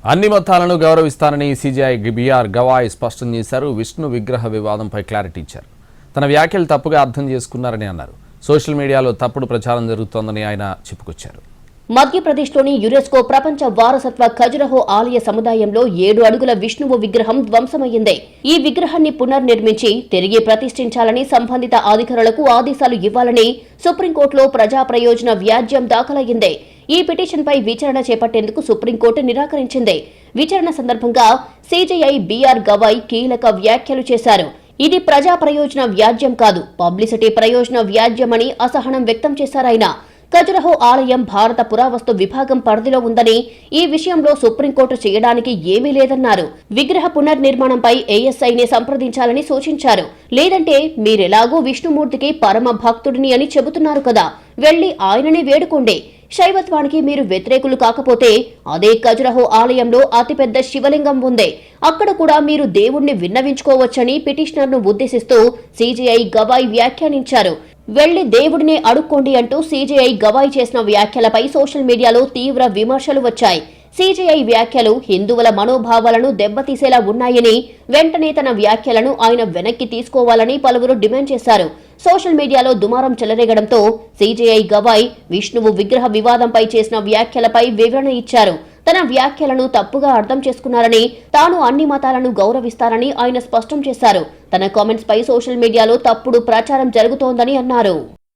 అన్ని మతాలను గౌరవిస్తానని సీజీఐ బిఆర్ గవాయ్ స్పష్టం చేశారు. విష్ణు విగ్రహ వివాదంపై క్లారిటీ ఇచ్చారు. తన వ్యాఖ్యలు తప్పుగా అర్థం చేసుకున్నారని అన్నారు. సోషల్ మీడియాలో తప్పుడు ప్రచారం జరుగుతోందని ఆయన చెప్పుకొచ్చారు. మధ్యప్రదేశ్లోని యునెస్కో ప్రపంచ వారసత్వ ఖజురహో ఆలయ సముదాయంలో 7 అడుగుల విష్ణువు విగ్రహం ధ్వంసమయ్యింది. ఈ విగ్రహాన్ని పునర్నిర్మించి తిరిగి ప్రతిష్ఠించాలని సంబంధిత అధికారులకు ఆదేశాలు ఇవ్వాలని సుప్రీంకోర్టులో ప్రజా ప్రయోజన వ్యాజ్యం దాఖలయ్యింది. ఈ పిటిషన్పై విచారణ చేపట్టేందుకు సుప్రీంకోర్టు నిరాకరించింది. విచారణ సందర్భంగా సీజీఐ బిఆర్ గవాయ్ కీలక వ్యాఖ్యలు చేశారు. ఇది ప్రజా ప్రయోజన వ్యాజ్యం కాదు, పబ్లిసిటీ ప్రయోజన వ్యాజ్యమని అసహనం వ్యక్తం చేశారాయన. ఖజురహో ఆలయం భారత పురావస్తు విభాగం పరిధిలో ఉందని, ఈ విషయంలో సుప్రీంకోర్టు చేయడానికి ఏమీ లేదన్నారు. విగ్రహ పునర్నిర్మాణంపై ఏఎస్ఐని సంప్రదించాలని సూచించారు. లేదంటే మీరెలాగూ విష్ణుమూర్తికి పరమ భక్తుడిని అని చెబుతున్నారు కదా, వెళ్లి ఆయననే వేడుకోండి. శైవత్వానికి మీరు వ్యతిరేకులు కాకపోతే అదే ఖజురహో ఆలయంలో అతిపెద్ద శివలింగం ఉంది, అక్కడ కూడా మీరు దేవుణ్ణి విన్నవించుకోవచ్చని పిటిషనర్ను ఉద్దేశిస్తూ సీజీఐ గవాయ్ వ్యాఖ్యానించారు. వెళ్లి దేవుడినే అడుక్కోండి అంటూ సీజీఐ గవాయ్ చేసిన వ్యాఖ్యలపై సోషల్ మీడియాలో తీవ్ర విమర్శలు వచ్చాయి. సీజీఐ వ్యాఖ్యలు హిందువుల మనోభావాలను దెబ్బతీసేలా ఉన్నాయని, వెంటనే తన వ్యాఖ్యలను ఆయన వెనక్కి తీసుకోవాలని పలువురు డిమాండ్ చేశారు. సోషల్ మీడియాలో దుమారం చెలరేగడంతో సీజీఐ గవాయ్ విష్ణువు విగ్రహ వివాదంపై చేసిన వ్యాఖ్యలపై వివరణ ఇచ్చారు. తన వ్యాఖ్యలను తప్పుగా అర్థం చేసుకున్నారని, తాను అన్ని మతాలను గౌరవిస్తారని ఆయన స్పష్టం చేశారు. తన కామెంట్స్ పై సోషల్ మీడియాలో తప్పుడు ప్రచారం జరుగుతోందని అన్నారు.